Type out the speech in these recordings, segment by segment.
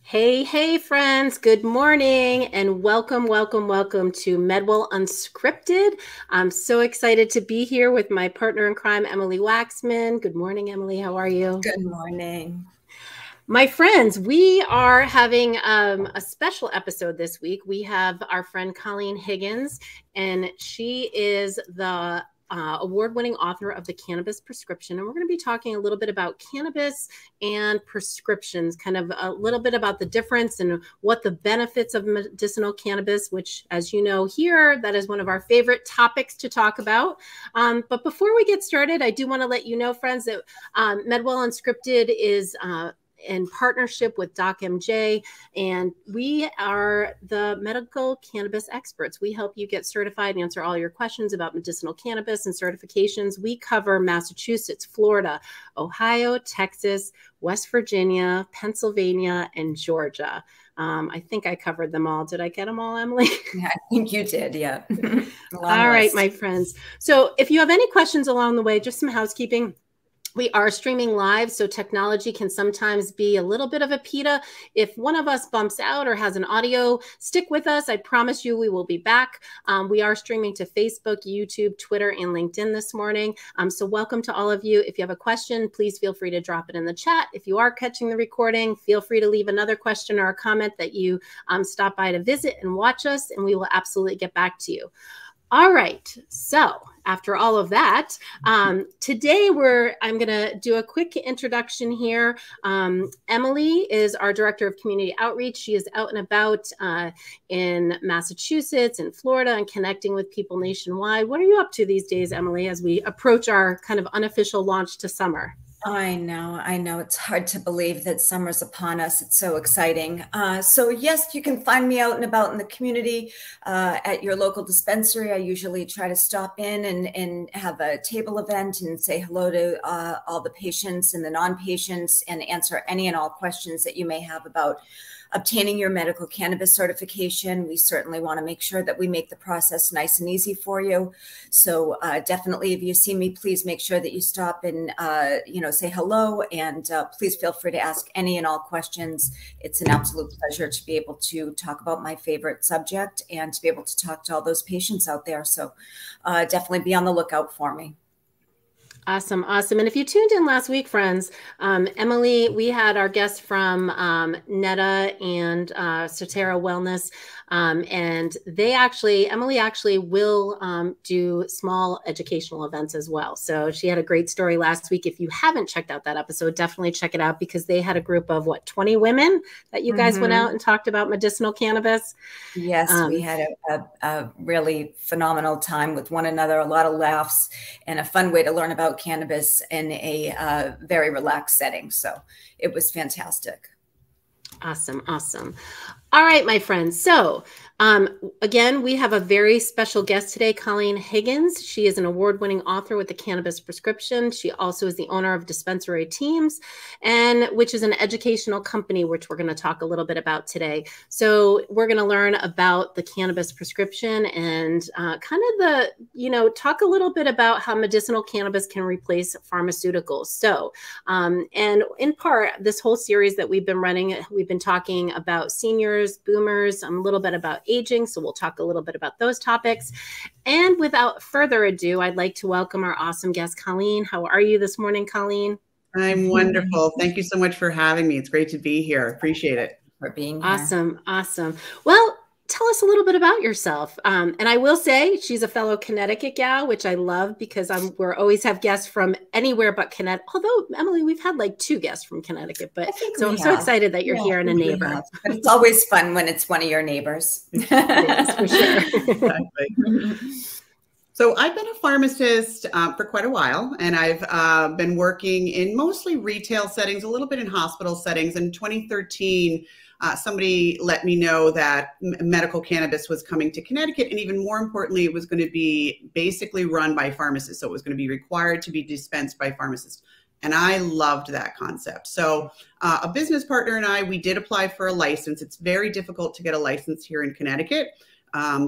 Hey, hey, friends. Good morning and welcome to MedWell Unscripted. I'm so excited to be here with my partner in crime, Emily Waxman. Good morning, Emily. How are you? Good morning. My friends, we are having a special episode this week. We have our friend Colleen Higgins, and she is the award-winning author of The Cannabis Prescription. And we're going to be talking a little bit about cannabis and prescriptions, kind of a little bit about the difference and what the benefits of medicinal cannabis, which, as you know here, that is one of our favorite topics to talk about. But before we get started, I do want to let you know, friends, that MedWell Unscripted is in partnership with DocMJ, and we are the medical cannabis experts. We help you get certified and answer all your questions about medicinal cannabis and certifications. We cover Massachusetts, Florida, Ohio, Texas, West Virginia, Pennsylvania, and Georgia. I think I covered them all. Did I get them all, Emily? Yeah, I think you did. Yeah. All right, my friends. So if you have any questions along the way, just some housekeeping. We are streaming live, so technology can sometimes be a little bit of a PITA. If one of us bumps out or has an audio, stick with us. I promise you we will be back. We are streaming to Facebook, YouTube, Twitter, and LinkedIn this morning. So welcome to all of you. If you have a question, please feel free to drop it in the chat. If you are catching the recording, feel free to leave another question or a comment that you stop by to visit and watch us, and we will absolutely get back to you. All right, so after all of that, today I'm going to do a quick introduction here. Emily is our Director of Community Outreach. She is out and about in Massachusetts and Florida and connecting with people nationwide. What are you up to these days, Emily, as we approach our kind of unofficial launch to summer? I know. It's hard to believe that summer's upon us. It's so exciting. So yes, you can find me out and about in the community at your local dispensary. I usually try to stop in and have a table event and say hello to all the patients and the non-patients and answer any and all questions that you may have about obtaining your medical cannabis certification. We certainly want to make sure that we make the process nice and easy for you. So definitely, if you see me, please make sure that you stop and, say hello, and please feel free to ask any and all questions. It's an absolute pleasure to be able to talk about my favorite subject and to be able to talk to all those patients out there. So definitely be on the lookout for me. Awesome. And if you tuned in last week, friends, Emily, we had our guest from Netta and Sotera Wellness, and Emily actually will do small educational events as well. So she had a great story last week. If you haven't checked out that episode, definitely check it out, because they had a group of 20 women that you guys went out and talked about medicinal cannabis. Yes, we had a really phenomenal time with one another, a lot of laughs, and a fun way to learn about cannabis in a very relaxed setting. So it was fantastic. Awesome. All right, my friends. So again, we have a very special guest today, Colleen Higgins. She is an award-winning author with The Cannabis Prescription. She also is the owner of Dispensary Teams, which is an educational company, which we're going to talk a little bit about today. So we're going to learn about the cannabis prescription and talk a little bit about how medicinal cannabis can replace pharmaceuticals. So, and in part, this whole series that we've been running, we've been talking about seniors, boomers, a little bit about aging. So we'll talk a little bit about those topics. And without further ado, I'd like to welcome our awesome guest, Colleen. How are you this morning, Colleen? I'm wonderful. Thank you so much for having me. It's great to be here. Appreciate it. For being here. Awesome. Well, tell us a little bit about yourself. And I will say she's a fellow Connecticut gal, which I love, because we're always have guests from anywhere but Connecticut. Although, Emily, we've had like 2 guests from Connecticut, but so I'm so excited that you're here and a neighbor. But it's always fun when it's one of your neighbors. Yes, for sure. Exactly. So I've been a pharmacist for quite a while, and I've been working in mostly retail settings, a little bit in hospital settings. In 2013, somebody let me know that medical cannabis was coming to Connecticut, and even more importantly, it was going to be basically run by pharmacists. So it was going to be required to be dispensed by pharmacists. And I loved that concept. So a business partner and I, we did apply for a license. It's very difficult to get a license here in Connecticut.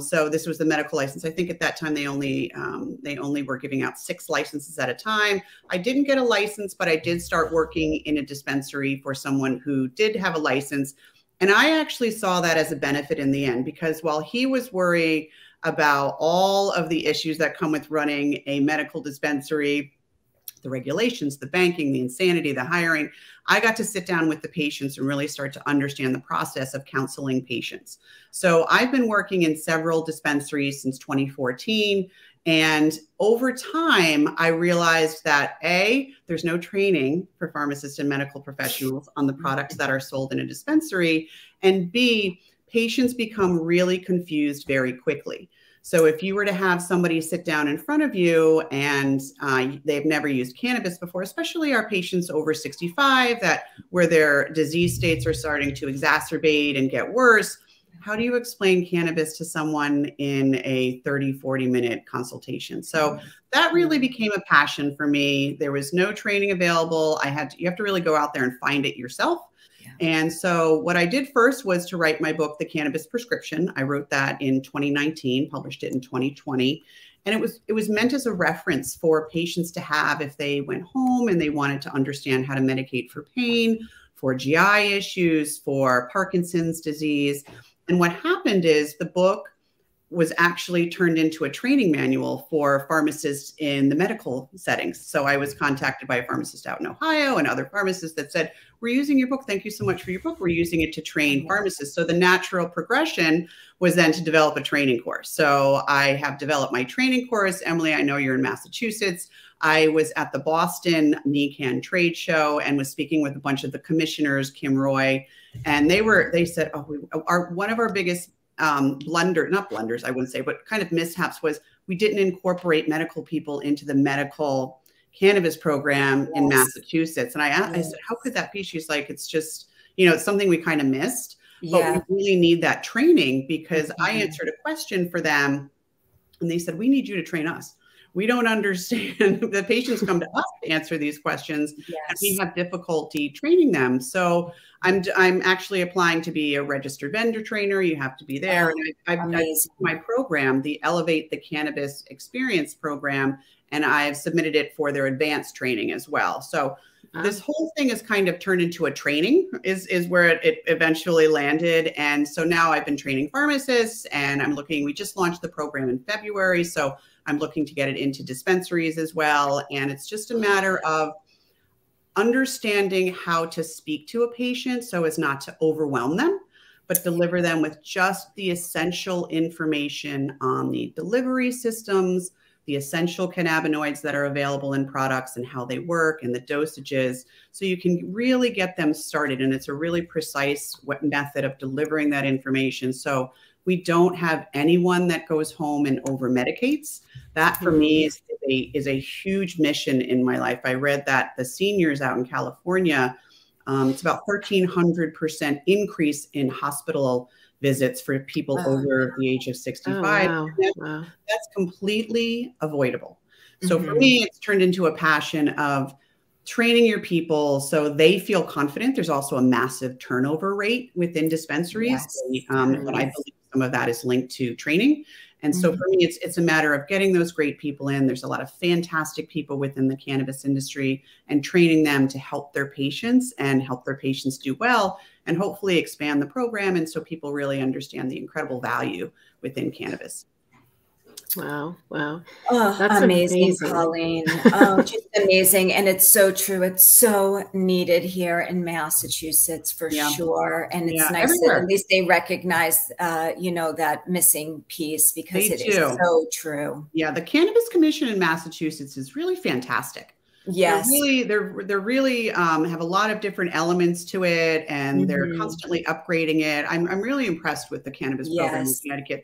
So this was the medical license. I think at that time they only were giving out 6 licenses at a time. I didn't get a license, but I did start working in a dispensary for someone who did have a license. And I actually saw that as a benefit in the end, because while he was worried about all of the issues that come with running a medical dispensary, the regulations, the banking, the insanity, the hiring, I got to sit down with the patients and really start to understand the process of counseling patients. So I've been working in several dispensaries since 2014. And over time, I realized that A, there's no training for pharmacists and medical professionals on the products that are sold in a dispensary. And B, patients become really confused very quickly. So if you were to have somebody sit down in front of you and they've never used cannabis before, especially our patients over 65, where their disease states are starting to exacerbate and get worse, how do you explain cannabis to someone in a 30, 40-minute consultation? So that really became a passion for me. There was no training available. You have to really go out there and find it yourself. And so what I did first was to write my book, The Cannabis Prescription. I wrote that in 2019, published it in 2020. And it was meant as a reference for patients to have if they went home and they wanted to understand how to medicate for pain, for GI issues, for Parkinson's disease. And what happened is the book was actually turned into a training manual for pharmacists in the medical settings. So I was contacted by a pharmacist out in Ohio and other pharmacists that said, we're using your book. Thank you so much for your book. We're using it to train pharmacists. So the natural progression was then to develop a training course. So I have developed my training course. Emily, I know you're in Massachusetts. I was at the Boston NECAN trade show and was speaking with a bunch of the commissioners, Kim Roy, and they said, one of our biggest not blunders, I wouldn't say, but kind of mishaps was we didn't incorporate medical people into the medical cannabis program in Massachusetts. And I said, how could that be? She's like, it's just, it's something we kind of missed, but we really need that training, because I answered a question for them and they said, we need you to train us. We don't understand. The patients come to us to answer these questions, and we have difficulty training them. So I'm actually applying to be a registered vendor trainer. You have to be there. And I've my program, the Elevate the Cannabis Experience program, and I've submitted it for their advanced training as well. So this whole thing is kind of turned into a training is where it eventually landed. And so now I've been training pharmacists, and we just launched the program in February. So I'm looking to get it into dispensaries as well. And it's just a matter of understanding how to speak to a patient so as not to overwhelm them, but deliver them with just the essential information on the delivery systems, the essential cannabinoids that are available in products and how they work and the dosages. So you can really get them started. And it's a really precise method of delivering that information. So we don't have anyone that goes home and over medicates. That for me is a huge mission in my life. I read that the seniors out in California, it's about 1,300% increase in hospital visits for people over the age of 65. Oh, wow. That's completely avoidable. So for me, it's turned into a passion of training your people so they feel confident. There's also a massive turnover rate within dispensaries. But I believe some of that is linked to training. And so for me, it's a matter of getting those great people in. There's a lot of fantastic people within the cannabis industry, and training them to help their patients and help their patients do well, and hopefully expand the program. And so people really understand the incredible value within cannabis. Wow. Wow. Oh, that's amazing, Colleen. Oh, just amazing. And it's so true. It's so needed here in Massachusetts for sure. And it's nice that at least they recognize, that missing piece, because it is so true. Yeah. The Cannabis Commission in Massachusetts is really fantastic. Yes. They're really have a lot of different elements to it, and they're constantly upgrading it. I'm really impressed with the cannabis program in Connecticut.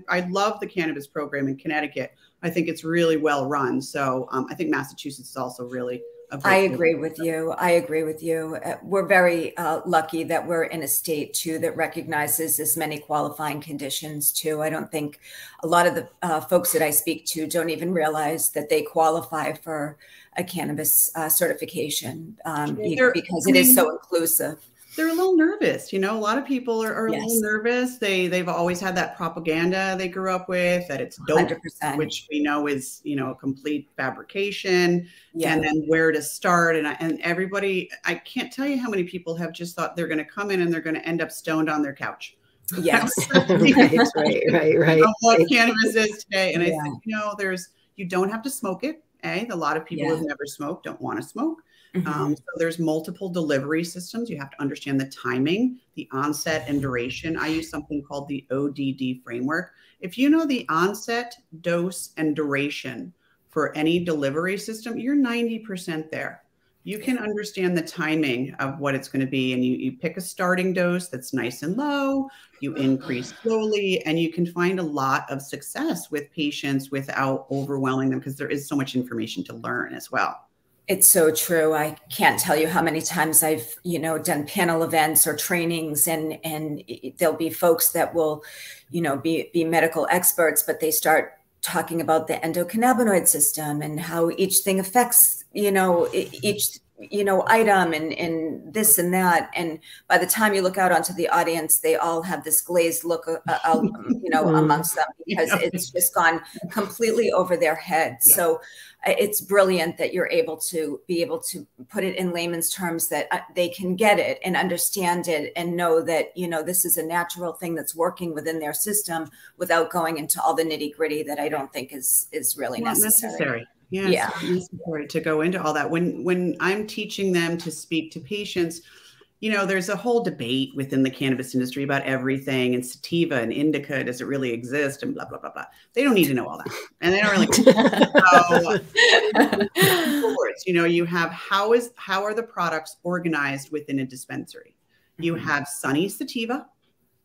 I love the cannabis program in Connecticut. I think it's really well run. So I think Massachusetts is also really I agree with you. I agree with you. We're very lucky that we're in a state too that recognizes as many qualifying conditions too. I don't think a lot of the folks that I speak to don't even realize that they qualify for a cannabis certification because it is so inclusive. they're a little nervous. You know, a lot of people are a Yes. little nervous. They've always had that propaganda they grew up with, that it's dope, 100%. which we know is, you know, a complete fabrication. Yeah. And then where to start. And everybody, I can't tell you how many people have just thought they're going to come in and they're going to end up stoned on their couch. Yes. right. What cannabis is today. And I think, you know, you don't have to smoke it. A lot of people who've never smoked don't want to smoke. So there's multiple delivery systems. You have to understand the timing, the onset and duration. I use something called the ODD framework. If you know the onset, dose, and duration for any delivery system, you're 90% there. You can understand the timing of what it's going to be, and you pick a starting dose that's nice and low, you increase slowly, and you can find a lot of success with patients without overwhelming them, because there is so much information to learn as well. It's so true. I can't tell you how many times I've, you know, done panel events or trainings, and there'll be folks that will, you know, be medical experts, but they start talking about the endocannabinoid system and how each thing affects, you know, each, you know, item and this and that. And by the time you look out onto the audience, they all have this glazed look, you know, amongst them, because it's just gone completely over their head. Yeah. So it's brilliant that you're able to put it in layman's terms that they can get it and understand it and know that, you know, this is a natural thing that's working within their system without going into all the nitty gritty that I don't think is really necessary. Yes, necessary to go into all that. When I'm teaching them to speak to patients, you know, there's a whole debate within the cannabis industry about everything, and sativa and indica, does it really exist, and blah, blah, blah, blah. They don't need to know all that. And they don't really so, you know, you have how are the products organized within a dispensary? You have Sunny Sativa.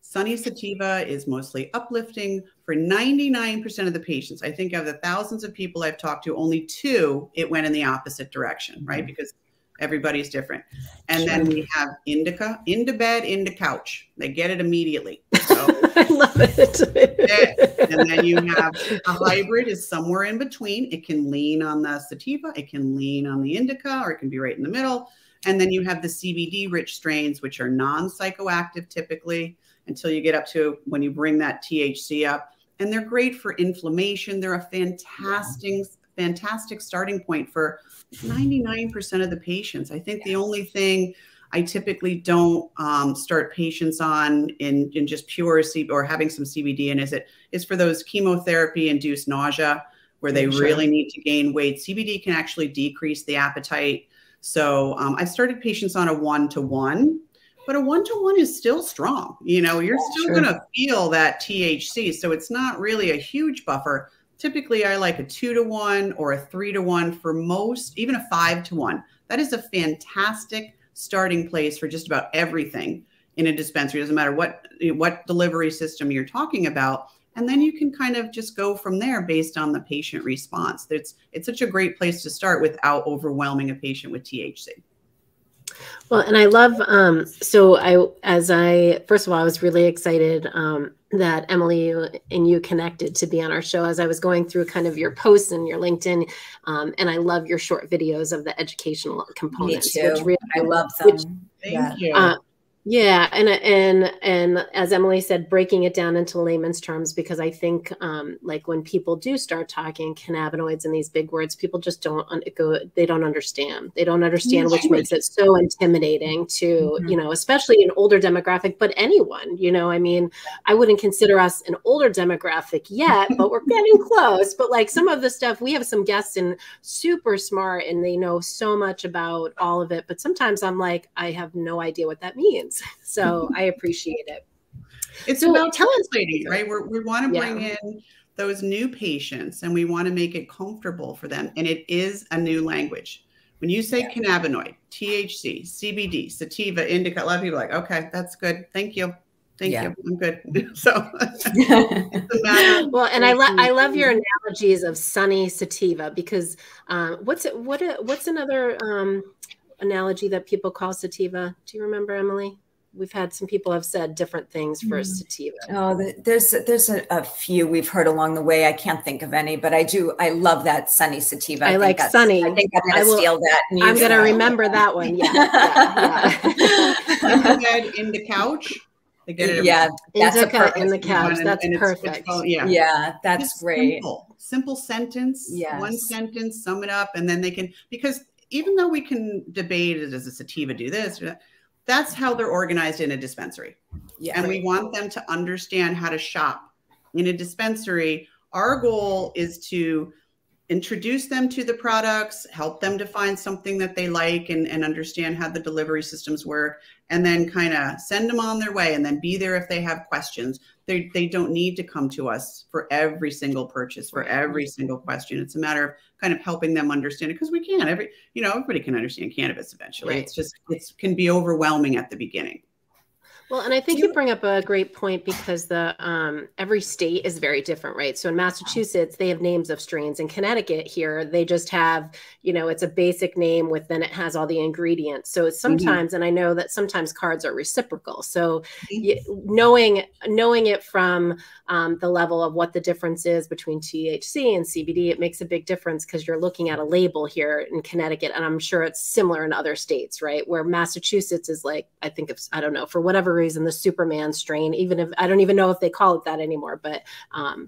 Sunny Sativa is mostly uplifting for 99% of the patients. I think of the thousands of people I've talked to, only 2, it went in the opposite direction, right? Because everybody's different. And then we have indica, into bed, into couch. They get it immediately. So, I love it. And then you have a hybrid is somewhere in between. It can lean on the sativa, it can lean on the indica, or it can be right in the middle. And then you have the CBD rich strains, which are non-psychoactive typically, until you get up to when you bring that THC up. And they're great for inflammation. They're a fantastic starting point for 99% of the patients. I think the only thing I typically don't start patients on in just pure CBD or having some CBD in is for those chemotherapy-induced nausea where they really need to gain weight. CBD can actually decrease the appetite. So I started patients on a 1-to-1. But a 1-to-1 is still strong. You know, you're still going to feel that THC. So it's not really a huge buffer. Typically, I like a 2-to-1 or a 3-to-1 for most, even a 5-to-1. That is a fantastic starting place for just about everything in a dispensary. It doesn't matter what delivery system you're talking about. And then you can kind of just go from there based on the patient response. It's such a great place to start without overwhelming a patient with THC. Well, and I love, first of all, I was really excited that Emily and you connected to be on our show as I was going through kind of your posts and your LinkedIn. And I love your short videos of the educational components. Me too. I love them. Thank you. Yeah. And as Emily said, breaking it down into layman's terms, because I think like when people do start talking cannabinoids and these big words, people just don't understand. They don't understand, which makes it so intimidating to, you know, especially an older demographic, but anyone, you know, I mean, I wouldn't consider us an older demographic yet, but we're getting close. But like some of the stuff, we have some guests and super smart and they know so much about all of it. But sometimes I'm like, I have no idea what that means. So I appreciate it. It's about translating, right? We want to bring in those new patients and we want to make it comfortable for them. And it is a new language. When you say cannabinoid, THC, CBD, sativa, indica, a lot of people are like, okay, that's good. Thank you. Thank you. I'm good. So well, and I love your analogies of Sunny Sativa, because what's another analogy that people call sativa? Do you remember, Emily? we've had some people have said different things for sativa. Oh, there's a few we've heard along the way. I can't think of any, but I love that Sunny sativa. I like Sunny. I think I'm going to steal that. I'm going to remember that one. Yeah. In the couch. Indica in the couch. That's perfect. That's great. Simple sentence. Yes. One sentence, sum it up, and then they can, because even though we can debate, does a sativa do this or that, that's how they're organized in a dispensary. And we want them to understand how to shop in a dispensary. Our goal is to introduce them to the products, help them to find something that they like and understand how the delivery systems work, and then kind of send them on their way and then be there if they have questions. They don't need to come to us for every single purchase, for every single question. It's a matter of kind of helping them understand it, because we can. Everybody can understand cannabis eventually. Right. It's just, it can be overwhelming at the beginning. Well, and I think you bring up a great point, because the every state is very different, right? So in Massachusetts, they have names of strains. In Connecticut here, they just have, it's a basic name then it has all the ingredients. So it's sometimes, and I know that sometimes cards are reciprocal. So knowing it from the level of what the difference is between THC and CBD, it makes a big difference, because you're looking at a label here in Connecticut, and I'm sure it's similar in other states, right? Where Massachusetts is like, I don't know, for whatever reason, the Superman strain, even if I don't even know if they call it that anymore, but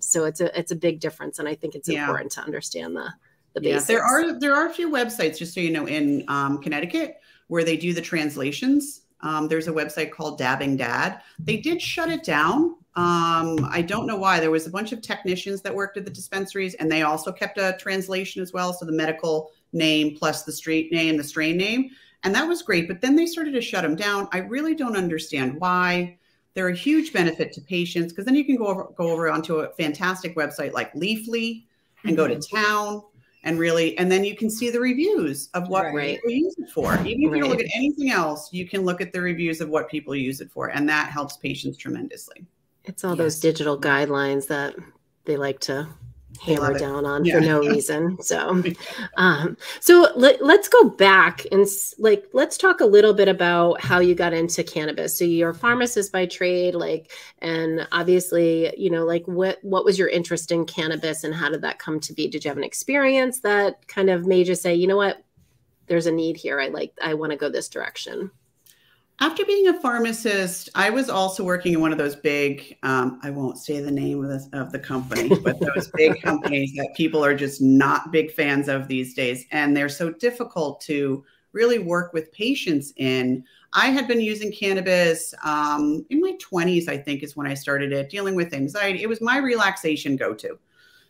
so it's a big difference, and I think it's important to understand the basics. There are a few websites, just so you know, in Connecticut where they do the translations. There's a website called Dabbing Dad. They did shut it down. I don't know why. There was a bunch of technicians that worked at the dispensaries, and they also kept a translation as well, so the medical name plus the street name, the strain name. And that was great. But then they started to shut them down. I really don't understand why. They're a huge benefit to patients, because then you can go over onto a fantastic website like Leafly and go to town and then you can see the reviews of what people use it for. Even if you don't look at anything else, you can look at the reviews of what people use it for. And that helps patients tremendously. It's all those digital guidelines that they like to hammer down on for no reason. So, let's go back and let's talk a little bit about how you got into cannabis. So you're a pharmacist by trade, and obviously, what was your interest in cannabis, and how did that come to be? Did you have an experience that kind of made you say, you know what, there's a need here. I want to go this direction. After being a pharmacist, I was also working in one of those big, I won't say the name of the company, but those big companies that people are just not big fans of these days. And they're so difficult to really work with patients in. I had been using cannabis in my 20s, I think is when I started it, dealing with anxiety. It was my relaxation go-to.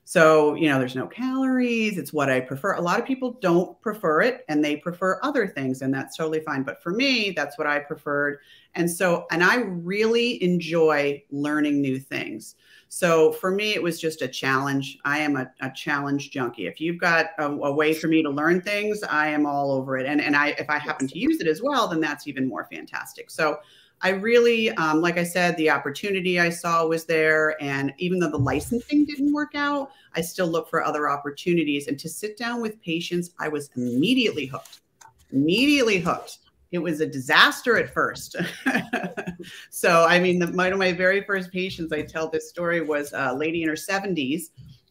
So, there's no calories. It's what I prefer. A lot of people don't prefer it, and they prefer other things, and that's totally fine. But for me, that's what I preferred. And I really enjoy learning new things. So for me, it was just a challenge. I am a challenge junkie. If you've got a way for me to learn things, I am all over it. And if I happen to use it as well, then that's even more fantastic. So I really, like I said, the opportunity I saw was there. And even though the licensing didn't work out, I still look for other opportunities. And to sit down with patients, I was immediately hooked. It was a disaster at first. So, one of my very first patients, I tell this story, was a lady in her 70s,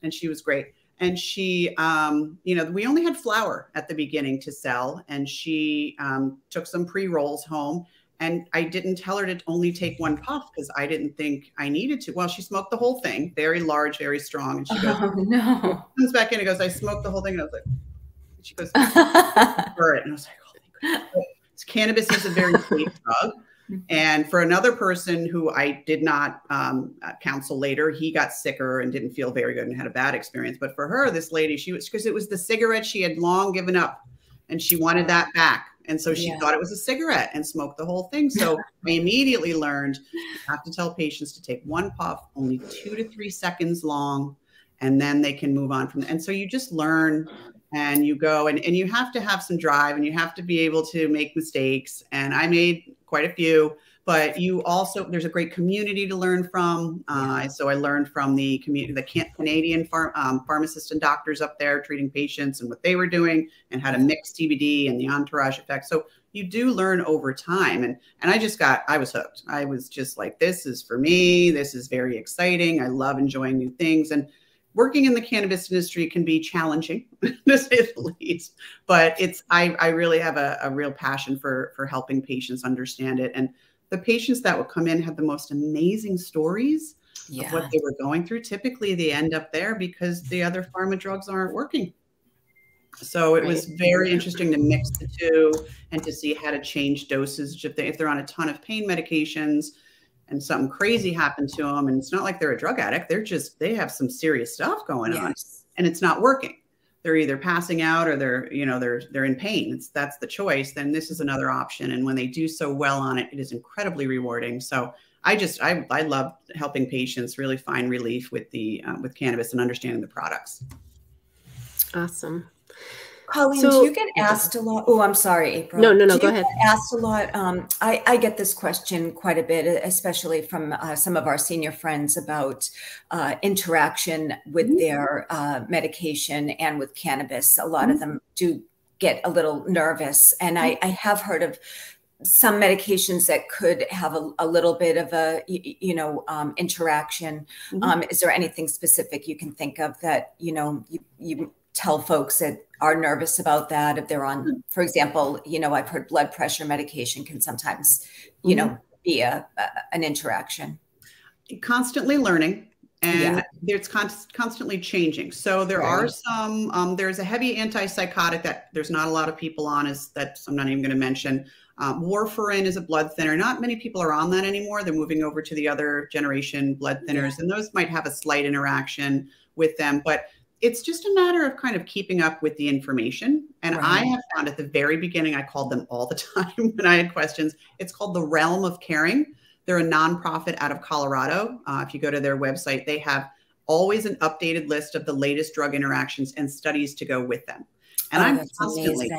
and she was great. And she, we only had flour at the beginning to sell, and she took some pre-rolls home. And I didn't tell her to only take one puff, because I didn't think I needed to. Well, she smoked the whole thing, very large, very strong. And she goes, comes back in and goes, I smoked the whole thing. And I was like, she goes, for it. And I was like, oh my God. Cannabis is a very safe drug. And for another person who I did not counsel later, he got sicker and didn't feel very good and had a bad experience. But for her, this lady, because it was the cigarette she had long given up, and she wanted that back. And so she thought it was a cigarette and smoked the whole thing. So I immediately learned you have to tell patients to take one puff, only 2 to 3 seconds long, and then they can move on from that. And so you just learn, and you go, and you have to have some drive, and you have to be able to make mistakes. And I made quite a few, but you also, there's a great community to learn from. So I learned from the community, the Canadian pharmacists and doctors up there treating patients and what they were doing and how to mix CBD and the entourage effect. So you do learn over time. And I was hooked. I was just like, this is for me. This is very exciting. I love enjoying new things. And working in the cannabis industry can be challenging, to say the least. But I really have a real passion for helping patients understand it. And the patients that would come in had the most amazing stories of what they were going through. Typically, they end up there because the other pharma drugs aren't working. So it was very interesting to mix the two and to see how to change dosage if they're on a ton of pain medications and something crazy happened to them. And it's not like they're a drug addict. They have some serious stuff going on and it's not working. They're either passing out or they're in pain. That's the choice. Then this is another option. And when they do so well on it, it is incredibly rewarding. So I love helping patients really find relief with cannabis and understanding the products. Awesome. Colleen, do you get asked a lot? Oh, I'm sorry, April. No, go ahead. Asked a lot. I get this question quite a bit, especially from some of our senior friends about interaction with their medication and with cannabis. A lot of them do get a little nervous. And I have heard of some medications that could have a little bit of a, interaction. Is there anything specific you can think of that, you tell folks that are nervous about that if they're on, for example, I've heard blood pressure medication can sometimes, be an interaction. Constantly learning, and it's constantly changing. So there are some, there's a heavy antipsychotic that there's not a lot of people on, I'm not even going to mention. Warfarin is a blood thinner. Not many people are on that anymore. They're moving over to the other generation blood thinners, and those might have a slight interaction with them, but it's just a matter of kind of keeping up with the information. And I have found at the very beginning, I called them all the time when I had questions. It's called The Realm of Caring. They're a nonprofit out of Colorado. If you go to their website, they have always an updated list of the latest drug interactions and studies to go with them. And I'm constantly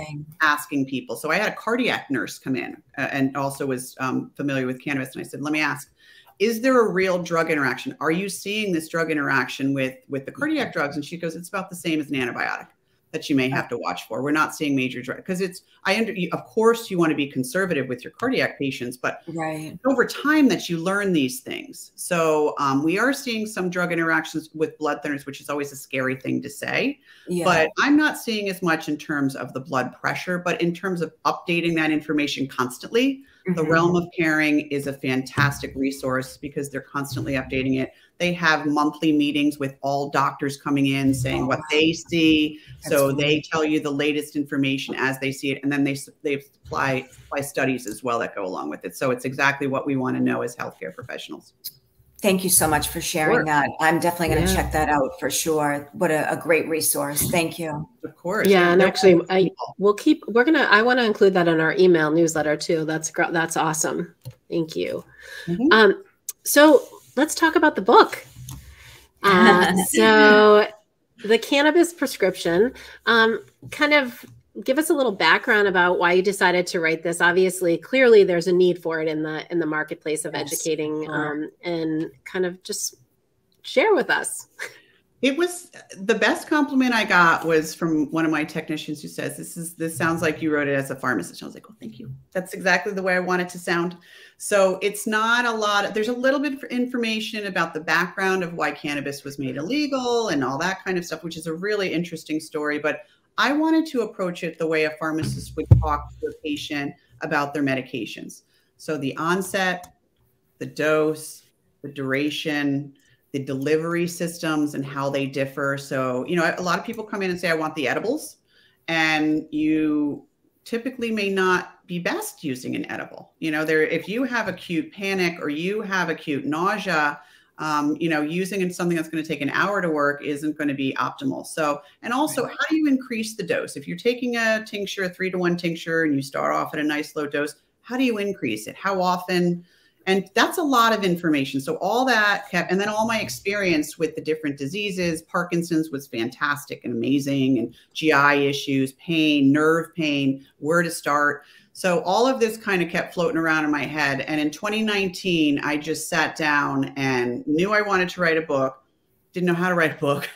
asking people. So I had a cardiac nurse come in and also was familiar with cannabis. And I said, let me ask, is there a real drug interaction? Are you seeing this drug interaction with the cardiac drugs? And she goes, it's about the same as an antibiotic that you may have to watch for. We're not seeing major drug because of course you want to be conservative with your cardiac patients, but over time that you learn these things. So we are seeing some drug interactions with blood thinners, which is always a scary thing to say, but I'm not seeing as much in terms of the blood pressure, but in terms of updating that information constantly. The Realm of Caring is a fantastic resource because they're constantly updating it. They have monthly meetings with all doctors coming in saying what they see. So they tell you the latest information as they see it. And then they supply studies as well that go along with it. So it's exactly what we want to know as healthcare professionals. Thank you so much for sharing that. I'm definitely going to check that out for sure. What a great resource. Thank you. Of course. Yeah. And actually I want to include that in our email newsletter too. That's awesome. Thank you. So let's talk about the book. So the Cannabis Prescription, kind of give us a little background about why you decided to write this. Obviously, clearly there's a need for it in the marketplace of educating, and kind of just share with us. It was the best compliment I got was from one of my technicians who says, this sounds like you wrote it as a pharmacist. I was like, well, thank you. That's exactly the way I want it to sound. So it's not a lot. There's a little bit of information about the background of why cannabis was made illegal and all that kind of stuff, which is a really interesting story. But I wanted to approach it the way a pharmacist would talk to a patient about their medications. So the onset, the dose, the duration, the delivery systems and how they differ. So, a lot of people come in and say, I want the edibles, and you typically may not be best using an edible. If you have acute panic or you have acute nausea, using something that's going to take an hour to work isn't going to be optimal. So, and also how do you increase the dose? If you're taking a tincture, a 3-to-1 tincture, and you start off at a nice low dose, how do you increase it? How often? And that's a lot of information. So all that kept, and then all my experience with the different diseases, Parkinson's was fantastic and amazing, and GI issues, pain, nerve pain, where to start. So all of this kind of kept floating around in my head. And in 2019, I just sat down and knew I wanted to write a book. Didn't know how to write a book.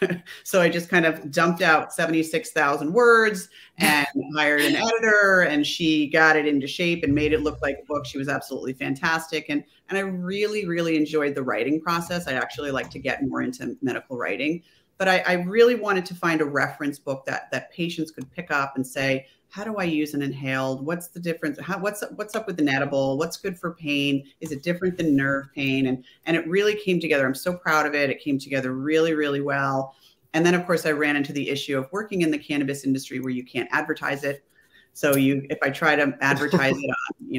So I just kind of dumped out 76,000 words and hired an editor, and she got it into shape and made it look like a book. She was absolutely fantastic. And I really, really enjoyed the writing process. I actually like to get more into medical writing, but I really wanted to find a reference book that patients could pick up and say, how do I use an inhaled? What's the difference? What's up with an edible? What's good for pain? Is it different than nerve pain? And it really came together. I'm so proud of it. It came together really, really well. And then, of course, I ran into the issue of working in the cannabis industry where you can't advertise it. So if I try to advertise it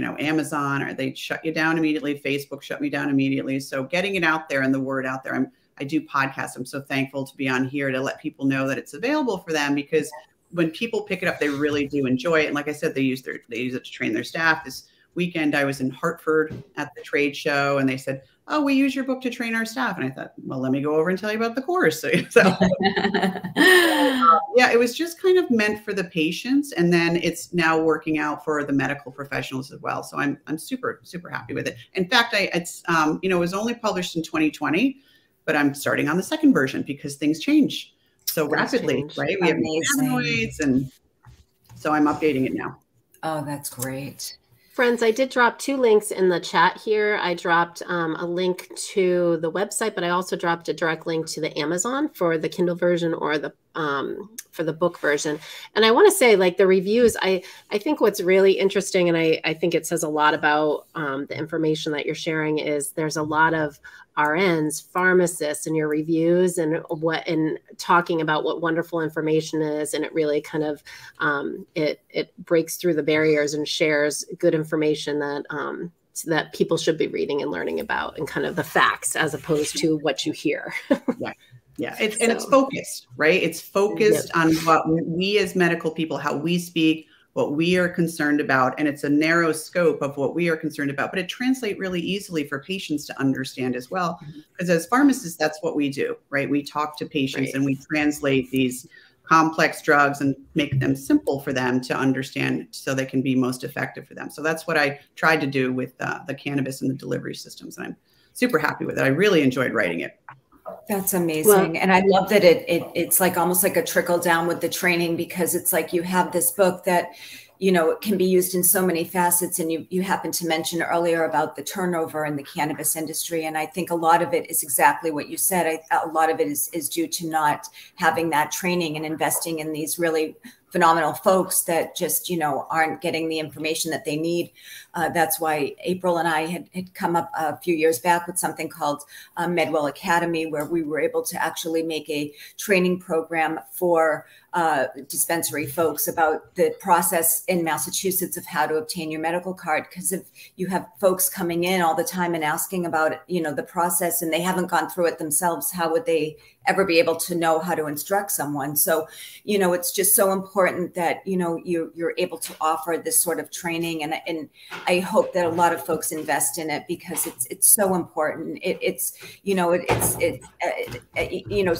on, Amazon, or they shut you down immediately. Facebook shut me down immediately. So getting it out there and the word out there. I do podcasts. I'm so thankful to be on here to let people know that it's available for them, because when people pick it up, they really do enjoy it. And like I said, they use it to train their staff. This weekend, I was in Hartford at the trade show, and they said, oh, we use your book to train our staff. And I thought, well, let me go over and tell you about the course. So yeah, it was just kind of meant for the patients. And then it's now working out for the medical professionals as well. So I'm super, super happy with it. In fact, it was only published in 2020, but I'm starting on the second version because things change so rapidly, right? We have cannabinoids, and so I'm updating it now. Oh, that's great. Friends, I did drop 2 links in the chat here. I dropped a link to the website, but I also dropped a direct link to the Amazon for the Kindle version or the for the book version. And I want to say, like, the reviews, I think what's really interesting, and I think it says a lot about the information that you're sharing, is there's a lot of RNs, pharmacists in your reviews, and talking about what wonderful information is. And it really kind of, it breaks through the barriers and shares good information that people should be reading and learning about, and kind of the facts as opposed to what you hear. Yeah. It's focused, right? It's focused on what we as medical people, how we speak, what we are concerned about. And it's a narrow scope of what we are concerned about, but it translates really easily for patients to understand as well. Because as pharmacists, that's what we do, right? We talk to patients and we translate these complex drugs and make them simple for them to understand so they can be most effective for them. So that's what I tried to do with the cannabis and the delivery systems. And I'm super happy with it. I really enjoyed writing it. That's amazing. Well, and I love that it's like almost like a trickle down with the training, because it's like you have this book that, it can be used in so many facets. And you happened to mention earlier about the turnover in the cannabis industry. And I think a lot of it is exactly what you said. A lot of it is due to not having that training and investing in these really phenomenal folks that just, aren't getting the information that they need. That's why April and I had come up a few years back with something called MedWell Academy, where we were able to actually make a training program for dispensary folks about the process in Massachusetts of how to obtain your medical card. Because if you have folks coming in all the time and asking about, the process, and they haven't gone through it themselves, how would they ever be able to know how to instruct someone? So, it's just so important that, you're able to offer this sort of training. And I hope that a lot of folks invest in it, because it's so important. It's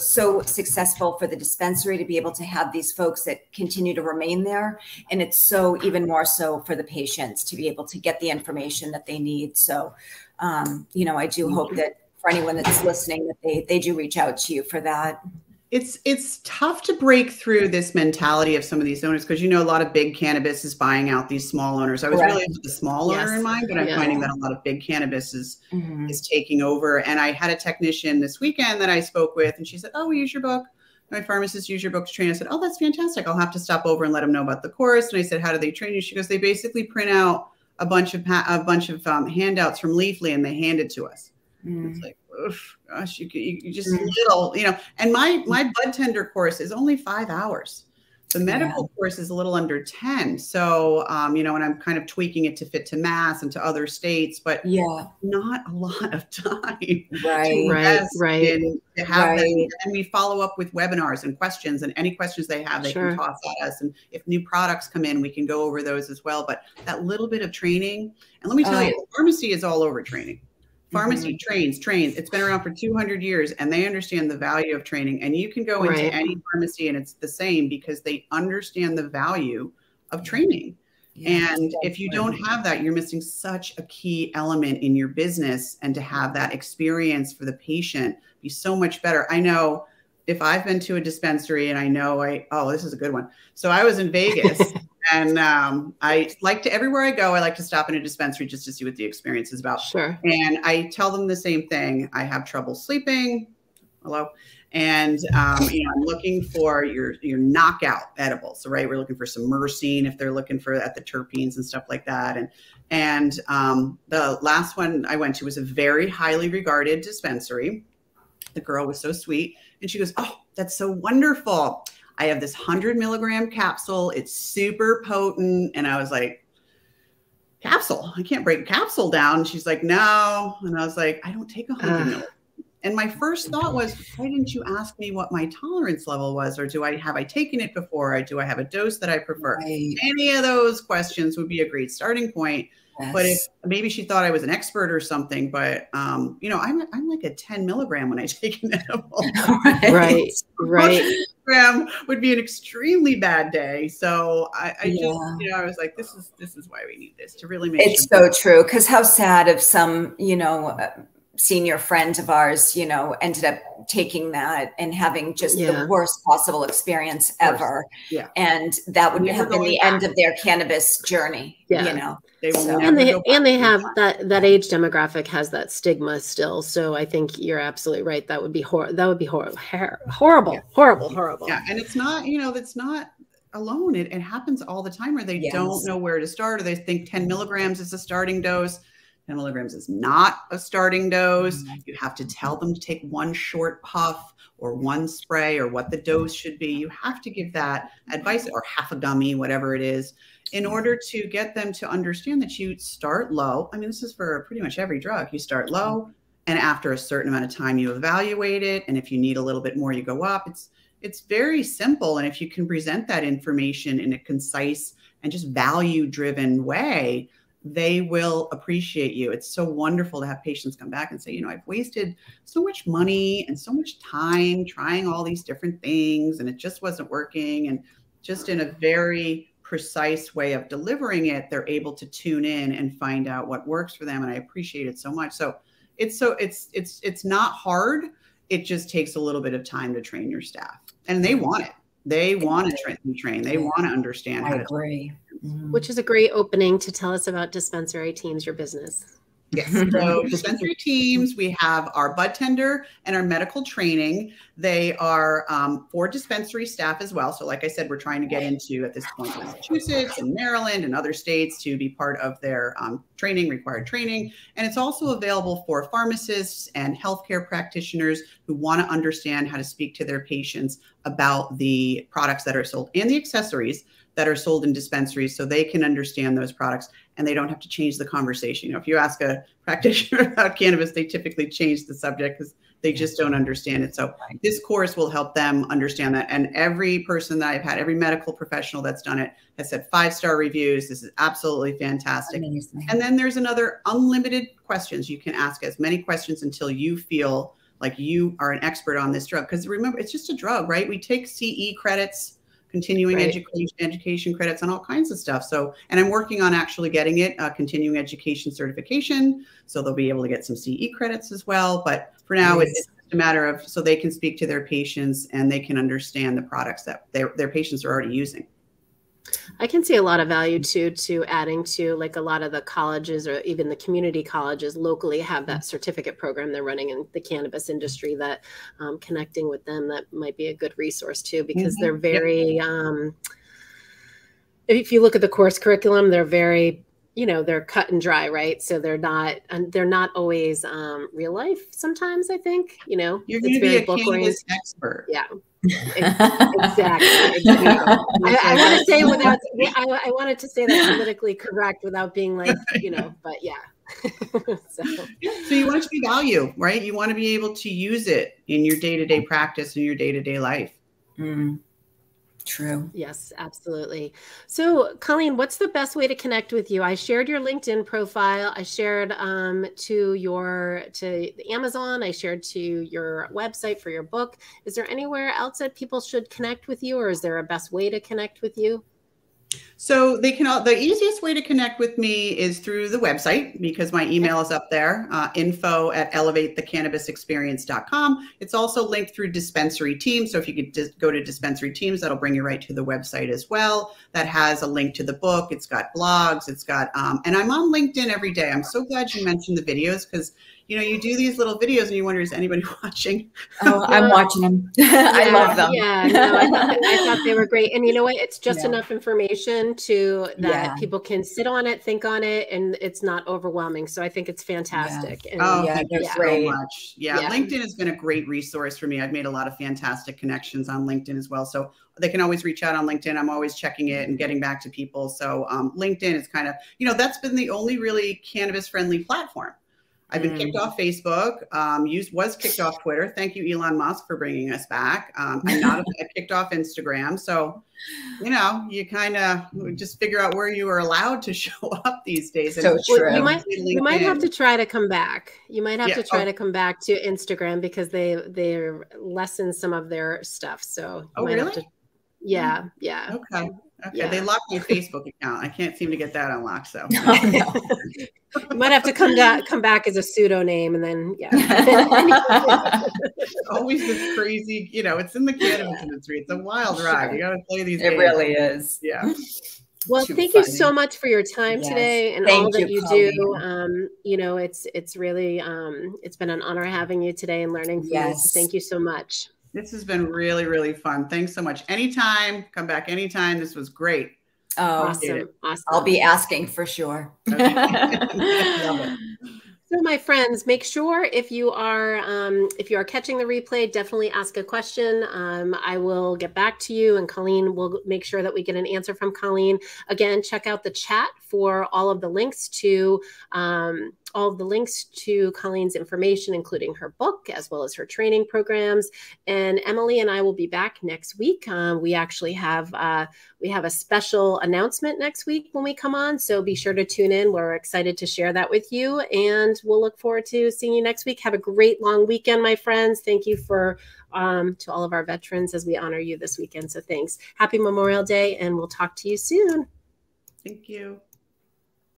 so successful for the dispensary to be able to have these folks that continue to remain there. And it's so even more so for the patients to be able to get the information that they need. So, I do hope that for anyone that's listening, that they do reach out to you for that. It's tough to break through this mentality of some of these owners, because, a lot of big cannabis is buying out these small owners. I was really into the small owner in mind, but I'm finding that a lot of big cannabis is taking over. And I had a technician this weekend that I spoke with, and she said, oh, we use your book. My pharmacist use your book to train. I said, oh, that's fantastic. I'll have to stop over and let them know about the course. And I said, how do they train you? She goes, they basically print out a bunch of handouts from Leafly, and they hand it to us. It's like, oof, gosh, you just little, and my bud tender course is only 5 hours. The medical course is a little under 10. So, you know, and I'm kind of tweaking it to fit to Mass and to other states, but not a lot of time to have them. And we follow up with webinars and questions, and any questions they have, they can toss at us. And if new products come in, we can go over those as well. But that little bit of training, and let me tell you, pharmacy is all over training. Pharmacy trains. It's been around for 200 years, and they understand the value of training. And you can go into any pharmacy and it's the same, because they understand the value of training. And if you don't have that, you're missing such a key element in your business. And to have that experience for the patient be so much better. I know if I've been to a dispensary, and I know oh, this is a good one. So I was in Vegas. And I like to, everywhere I go, I like to stop in a dispensary just to see what the experience is about. And I tell them the same thing. I have trouble sleeping. Hello. And, you know, I'm looking for your knockout edibles. So, right, we're looking for some myrcene if they're looking for at the terpenes and stuff like that. And the last one I went to was a very highly regarded dispensary. The girl was so sweet. And she goes, "Oh, that's so wonderful. I have this 100 milligram capsule. It's super potent." And I was like, "Capsule? I can't break a capsule down." And she's like, "No." And I was like, "I don't take 100 milligrams." And my first thought was, why didn't you ask me what my tolerance level was? Or have I taken it before? Or do I have a dose that I prefer? Any of those questions would be a great starting point. But if maybe she thought I was an expert or something, but you know, I'm like a 10 milligram when I take an edible. Right. Would be an extremely bad day. So I just, you know, I was like, this is why we need this, to really make it's so true. Because how sad if some, you know, senior friend of ours, you know, ended up taking that and having just the worst possible experience ever. And that would have been the end of their cannabis journey, you know. And they have that age demographic has that stigma still. So I think you're absolutely right. That would be horrible. Yeah. And it's not, you know, that's not alone. It happens all the time where they don't know where to start, or they think 10 milligrams is a starting dose. 10 milligrams is not a starting dose. You have to tell them to take one short puff or one spray, or what the dose should be. You have to give that advice, or half a gummy, whatever it is, in order to get them to understand that you start low. I mean, this is for pretty much every drug. You start low, and after a certain amount of time, you evaluate it. And if you need a little bit more, you go up. It's very simple. And if you can present that information in a concise and just value-driven way, they will appreciate you. It's so wonderful to have patients come back and say, you know, I've wasted so much money and so much time trying all these different things, and it just wasn't working. And just in a very precise way of delivering it, they're able to tune in and find out what works for them. And I appreciate it so much. So it's not hard. It just takes a little bit of time to train your staff, and they want it. They want to train. They want to understand how to agree. Which is a great opening to tell us about Dispensary Teams, your business. Yes. So Dispensary Teams, we have our bud tender and our medical training. They are for dispensary staff as well. So like I said, we're trying to get into, at this point, Massachusetts and Maryland and other states to be part of their required training. And it's also available for pharmacists and healthcare practitioners who want to understand how to speak to their patients about the products that are sold and the accessories that are sold in dispensaries, so they can understand those products and they don't have to change the conversation. You know, if you ask a practitioner about cannabis, they typically change the subject because they just don't understand it. So this course will help them understand that. And every person that I've had, every medical professional that's done it has said 5-star reviews. This is absolutely fantastic. Amazing. And then there's another unlimited questions. You can ask as many questions until you feel like you are an expert on this drug. Because remember, it's just a drug, right? We take CE credits, continuing education credits, on all kinds of stuff. So, and I'm working on actually getting it continuing education certification. So they'll be able to get some CE credits as well. But for now, it's just a matter of, so they can speak to their patients and they can understand the products that their patients are already using. I can see a lot of value too, to adding to, like, a lot of the colleges or even the community colleges locally have that certificate program they're running in the cannabis industry, that connecting with them, that might be a good resource too, because they're very, if you look at the course curriculum, they're very you know, they're cut and dry, right? So they're not always real life. Sometimes I think, you know, you're going to be a cannabis expert. Yeah. Exactly. I want to say I wanted to say that politically correct without being like, you know, but yeah. So you want it to be value, right? You want to be able to use it in your day-to-day practice, in your day-to-day life. True. Yes, absolutely. So, Colleen, what's the best way to connect with you? I shared your LinkedIn profile. I shared to Amazon. I shared to your website for your book. Is there anywhere else that people should connect with you, or is there a best way to connect with you? So the easiest way to connect with me is through the website, because my email is up there, info@elevatethecannabisexperience.com. It's also linked through Dispensary Teams. So if you could just go to Dispensary Teams, that'll bring you right to the website as well. That has a link to the book. It's got blogs. It's got, and I'm on LinkedIn every day. I'm so glad you mentioned the videos, because you know, you do these little videos and you wonder, is anybody watching? Oh, I'm watching them. I love them. Yeah, no, I thought they were great. And you know what? It's just enough information that people can sit on it, think on it, and it's not overwhelming. So I think it's fantastic. Yeah. And, thank you so much. Yeah, LinkedIn has been a great resource for me. I've made a lot of fantastic connections on LinkedIn as well. So they can always reach out on LinkedIn. I'm always checking it and getting back to people. So LinkedIn is kind of, you know, that's been the only really cannabis friendly platform. I've been kicked off Facebook, was kicked off Twitter. Thank you, Elon Musk, for bringing us back. I'm not kicked off Instagram. So, you know, you kind of just figure out where you are allowed to show up these days. So true. You might have to try to come back. You might have to try to come back to Instagram, because they lessen some of their stuff. So you might have to. Yeah. Okay. Yeah. They locked my Facebook account. I can't seem to get that unlocked. So you might have to come back as a pseudo name, and then always this crazy, you know, it's in the cannabis industry. It's a wild ride. You got to play these games. It really is. Yeah. Well, thank you so much for your time today and all that you do. You know, it's really it's been an honor having you today and learning from you. So thank you so much. This has been really, really fun. Thanks so much. Anytime, come back anytime. This was great. Oh, awesome. I'll be asking for sure. Okay. Love it. So my friends, make sure if you are catching the replay, definitely ask a question. I will get back to you, and Colleen will make sure that we get an answer from Colleen. Again, check out the chat for all of the links to Colleen's information, including her book, as well as her training programs. And Emily and I will be back next week. We actually have a special announcement next week when we come on. So be sure to tune in. We're excited to share that with you. And we'll look forward to seeing you next week. Have a great long weekend, my friends. Thank you to all of our veterans as we honor you this weekend. So thanks. Happy Memorial Day, and we'll talk to you soon. Thank you.